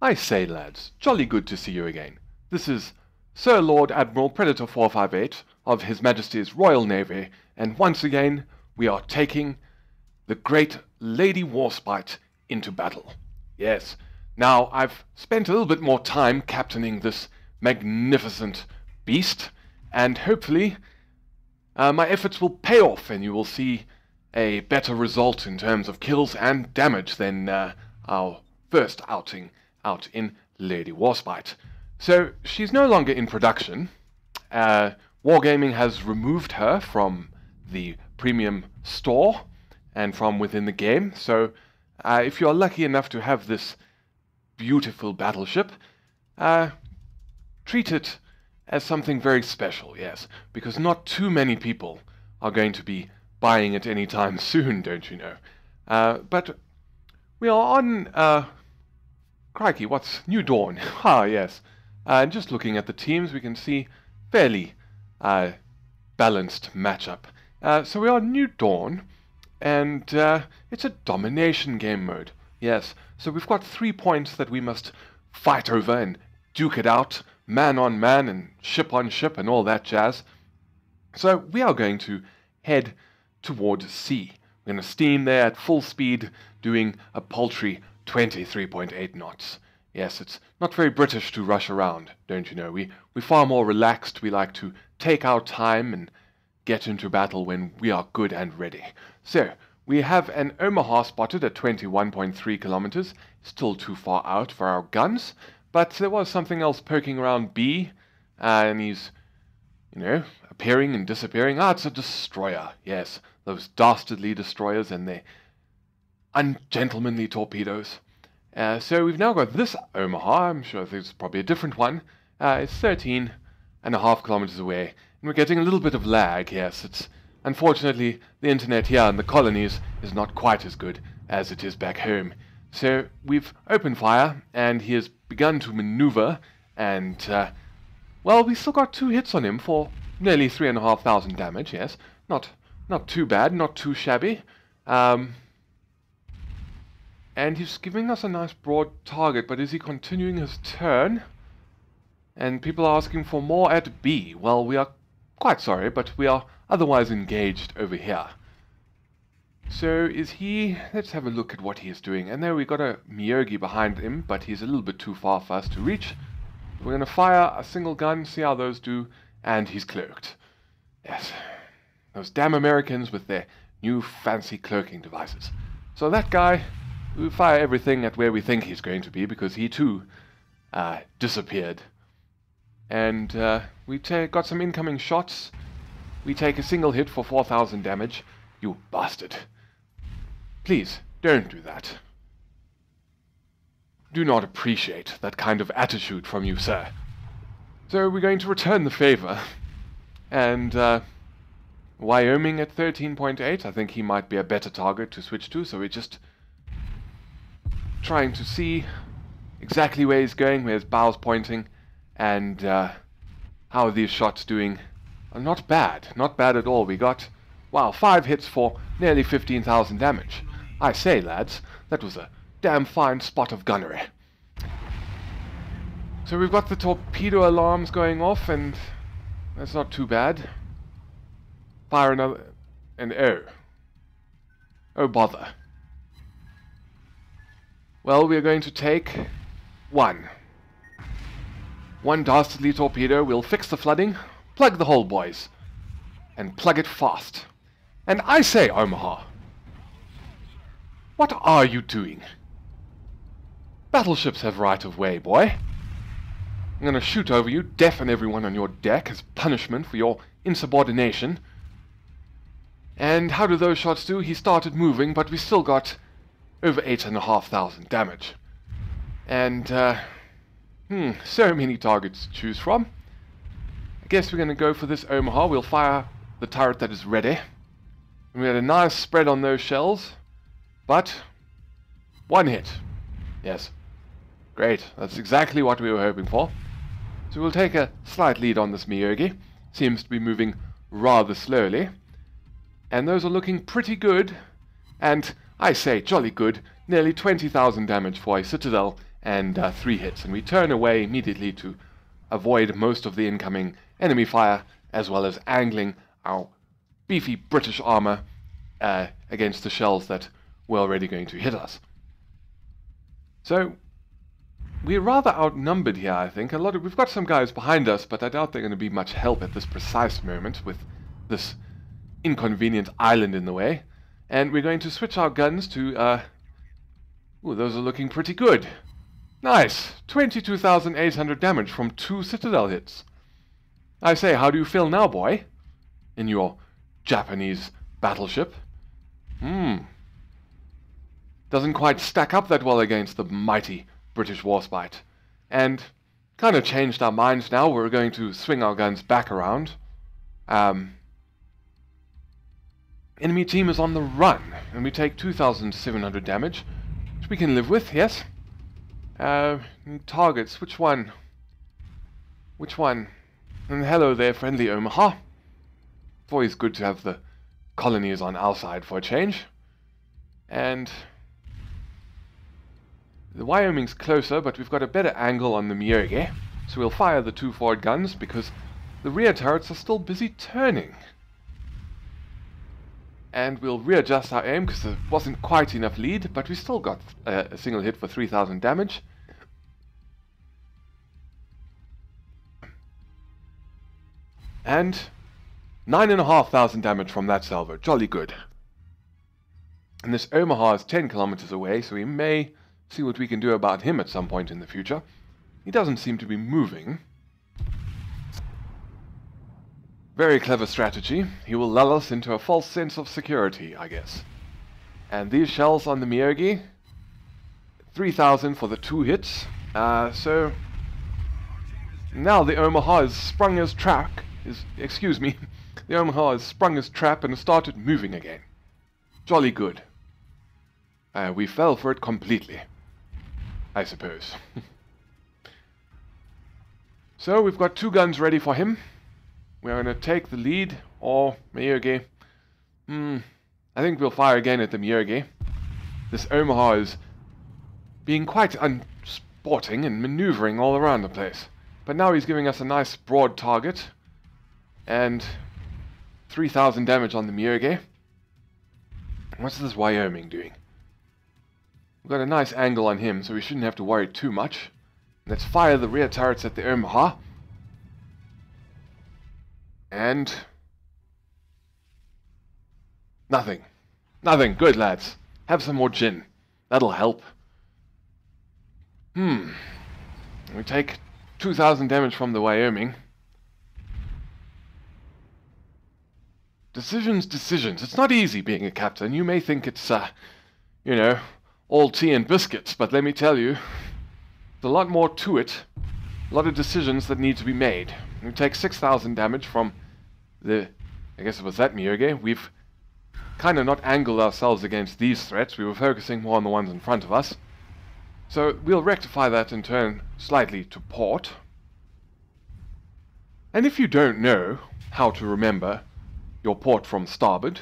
I say, lads, jolly good to see you again. This is Sir Lord Admiral Preditor458 of His Majesty's Royal Navy, and once again we are taking the great Lady Warspite into battle. Yes, now I've spent a little bit more time captaining this magnificent beast, and hopefully my efforts will pay off and you will see a better result in terms of kills and damage than our first outing out in Lady Warspite. So she's no longer in production. Wargaming has removed her from the premium store and from within the game. So if you are lucky enough to have this beautiful battleship, treat it as something very special, yes, because not too many people are going to be buying it anytime soon, don't you know. But we are on, crikey, what's New Dawn? Ah, yes. And just looking at the teams, we can see fairly balanced matchup. So we are New Dawn, and it's a domination game mode. Yes, so we've got 3 points that we must fight over and duke it out, man on man and ship on ship and all that jazz. So we are going to head towards sea. We're going to steam there at full speed, doing a paltry 23.8 knots. Yes, it's not very British to rush around, don't you know. We're far more relaxed. We like to take our time and get into battle when we are good and ready. So we have an Omaha spotted at 21.3 kilometers. Still too far out for our guns, but there was something else poking around B, and he's, you know, appearing and disappearing. Ah, it's a destroyer. Yes, those dastardly destroyers and their ungentlemanly torpedoes. So we've now got this Omaha. I'm sure there's probably a different one. It's 13.5 kilometers away, and we're getting a little bit of lag. Yes, it's unfortunately the internet here in the colonies is not quite as good as it is back home. So we've opened fire, and he has begun to maneuver, and well, we still got 2 hits on him for nearly 3,500 damage. Yes, not too bad, not too shabby. And he's giving us a nice broad target, but is he continuing his turn? And people are asking for more at B. Well, we are quite sorry, but we are otherwise engaged over here. So is he... Let's have a look at what he is doing. And there we got a Myogi behind him, but he's a little bit too far for us to reach. We're going to fire a single gun, see how those do, and he's cloaked. Yes, those damn Americans with their new fancy cloaking devices. So that guy, we fire everything at where we think he's going to be, because he too disappeared. And we got some incoming shots. We take a single hit for 4,000 damage. You bastard. Please, don't do that. Do not appreciate that kind of attitude from you, sir. So we're going to return the favor. And Wyoming at 13.8, I think he might be a better target to switch to, so we're just trying to see exactly where he's going, where his bow's pointing, and how are these shots doing. Not bad at all. We got, wow, 5 hits for nearly 15,000 damage. I say, lads, that was a damn fine spot of gunnery. So we've got the torpedo alarms going off, and that's not too bad. Fire another, and oh bother. Well, we're going to take one dastardly torpedo. We'll fix the flooding, plug the hole, boys, and plug it fast. And I say, Omaha, what are you doing? Battleships have right of way, boy. I'm going to shoot over you, deafen everyone on your deck as punishment for your insubordination. And how do those shots do? He started moving, but we still got over 8,500 damage. And, so many targets to choose from. I guess we're going to go for this Omaha. We'll fire the turret that is ready. And we had a nice spread on those shells. But 1 hit. Yes. Great. That's exactly what we were hoping for. So we'll take a slight lead on this Myogi. Seems to be moving rather slowly. And those are looking pretty good. And I say jolly good. Nearly 20,000 damage for a Citadel and 3 hits. And we turn away immediately to avoid most of the incoming enemy fire, as well as angling our beefy British armor against the shells that were already going to hit us. So we're rather outnumbered here, I think. We've got some guys behind us, but I doubt they're going to be much help at this precise moment with this inconvenient island in the way. And we're going to switch our guns to... ooh, those are looking pretty good. Nice! 22,800 damage from 2 Citadel hits. I say, how do you feel now, boy? In your Japanese battleship? Doesn't quite stack up that well against the mighty British Warspite. And kind of changed our minds now. We're going to swing our guns back around. Enemy team is on the run, and we take 2,700 damage, which we can live with, yes? Targets, which one? Which one? And hello there, friendly Omaha. It's always good to have the colonies on our side for a change. And the Wyoming's closer, but we've got a better angle on the Myoge, so we'll fire the 2 forward guns because the rear turrets are still busy turning. And we'll readjust our aim because there wasn't quite enough lead, but we still got a single hit for 3,000 damage. And 9,500 damage from that salvo. Jolly good. And this Omaha is 10 kilometers away, so we may see what we can do about him at some point in the future. He doesn't seem to be moving. Very clever strategy. He will lull us into a false sense of security, I guess. And these shells on the Myoge, 3,000 for the 2 hits. So now the Omaha has sprung his trap. The Omaha has sprung his trap and started moving again. Jolly good. We fell for it completely, I suppose. So we've got 2 guns ready for him. We're going to take the lead, or Myoge. I think we'll fire again at the Myoge. This Omaha is being quite unsporting and maneuvering all around the place. But now he's giving us a nice broad target. And 3,000 damage on the Myoge. What's this Wyoming doing? We've got a nice angle on him, so we shouldn't have to worry too much. Let's fire the rear turrets at the Omaha. And nothing. Nothing. Good, lads. Have some more gin. That'll help. We take 2,000 damage from the Wyoming. Decisions. It's not easy being a captain. You may think it's, you know, all tea and biscuits, but let me tell you, there's a lot more to it. A lot of decisions that need to be made. We take 6,000 damage from the, I guess it was that Myoge. We've kind of not angled ourselves against these threats. We were focusing more on the ones in front of us. So we'll rectify that and turn slightly to port. And if you don't know how to remember your port from starboard,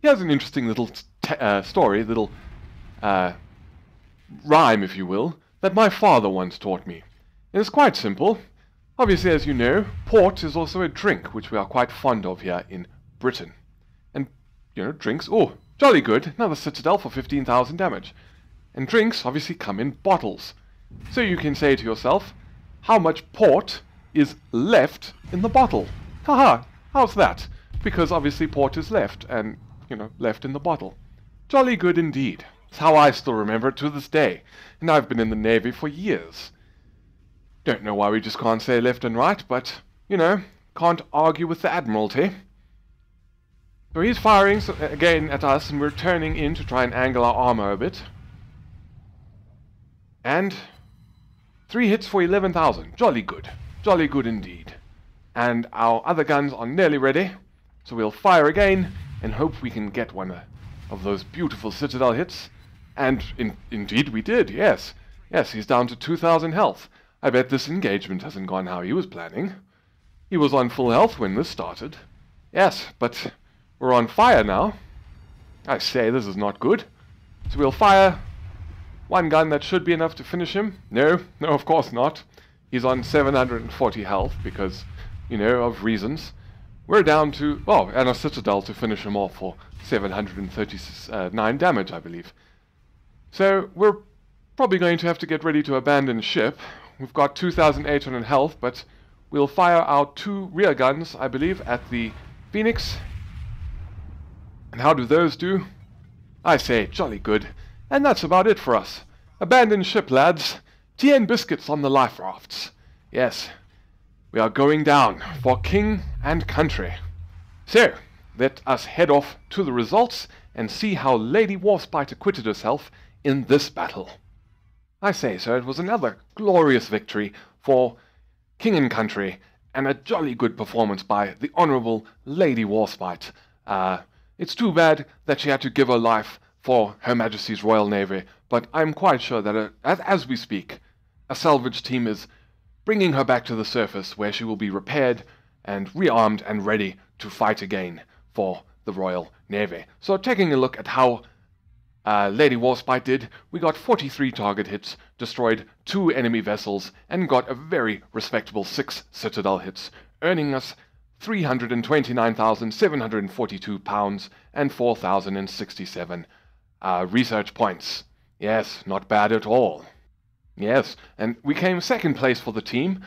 here's an interesting little story, little rhyme, if you will, that my father once taught me. And it's quite simple. Obviously, as you know, port is also a drink, which we are quite fond of here in Britain. And, you know, drinks, oh, jolly good, another Citadel for 15,000 damage. And drinks obviously come in bottles. So you can say to yourself, how much port is left in the bottle? Haha, how's that? Because obviously port is left, and, you know, left in the bottle. Jolly good indeed. It's how I still remember it to this day. And I've been in the Navy for years. Don't know why we just can't say left and right, but, you know, can't argue with the Admiralty. So he's firing again at us, and we're turning in to try and angle our armor a bit. And 3 hits for 11,000. Jolly good. Jolly good indeed. And our other guns are nearly ready, so we'll fire again and hope we can get one of those beautiful Citadel hits. And indeed we did, yes. Yes, he's down to 2,000 health. I bet this engagement hasn't gone how he was planning. He was on full health when this started. Yes, but we're on fire now. I say, this is not good. So we'll fire one gun that should be enough to finish him. No, of course not. He's on 740 health because, you know, of reasons. We're down to, oh, and a Citadel to finish him off for 739 damage, I believe. So we're probably going to have to get ready to abandon ship. We've got 2,800 health, but we'll fire out 2 rear guns, I believe, at the Phoenix. And how do those do? I say, jolly good. And that's about it for us. Abandon ship, lads. Tea and biscuits on the life rafts. Yes, we are going down for king and country. So, let us head off to the results and see how Lady Warspite acquitted herself in this battle. I say, so it was another glorious victory for king and country, and a jolly good performance by the Honourable Lady Warspite. It's too bad that she had to give her life for Her Majesty's Royal Navy, but I'm quite sure that as we speak, a salvage team is bringing her back to the surface, where she will be repaired and rearmed and ready to fight again for the Royal Navy. So taking a look at how Lady Warspite did, we got 43 target hits, destroyed 2 enemy vessels, and got a very respectable 6 Citadel hits, earning us 329,742 pounds and 4,067 research points. Yes, not bad at all. Yes, and we came second place for the team,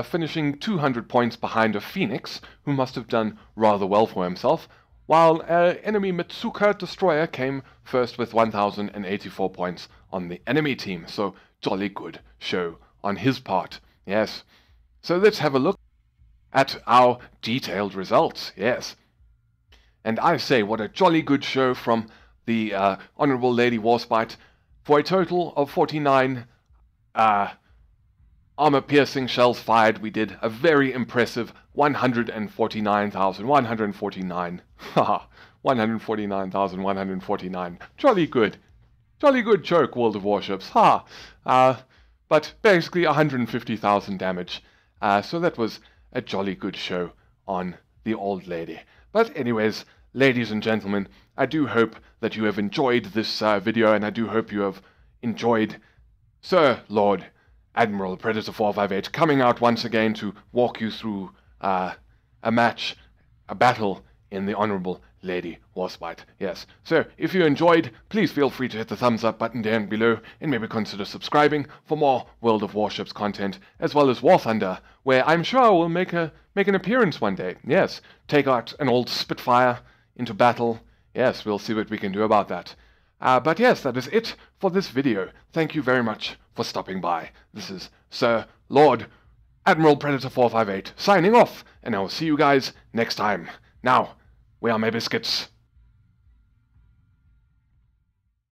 finishing 200 points behind a Phoenix, who must have done rather well for himself, while enemy Mitsuka Destroyer came first with 1,084 points on the enemy team. So, jolly good show on his part. Yes. So let's have a look at our detailed results. Yes. And I say, what a jolly good show from the Honourable Lady Warspite. For a total of 49 armor-piercing shells fired, we did a very impressive 149,149. Haha, 149,149. Jolly good. Jolly good joke, World of Warships. Ha! But basically 150,000 damage. So that was a jolly good show on the old lady. But anyways, ladies and gentlemen, I do hope that you have enjoyed this video, and I do hope you have enjoyed Sir Lord Admiral Preditor458 coming out once again to walk you through a battle in the Honourable Lady Warspite. Yes, so if you enjoyed, please feel free to hit the thumbs up button down below, and maybe consider subscribing for more World of Warships content, as well as War Thunder, where I'm sure I will make an appearance one day. Yes, take out an old Spitfire into battle. Yes, we'll see what we can do about that. But yes, that is it for this video. Thank you very much for stopping by. This is Sir Lord Admiral Preditor458 signing off, and I will see you guys next time. Now, where are my biscuits?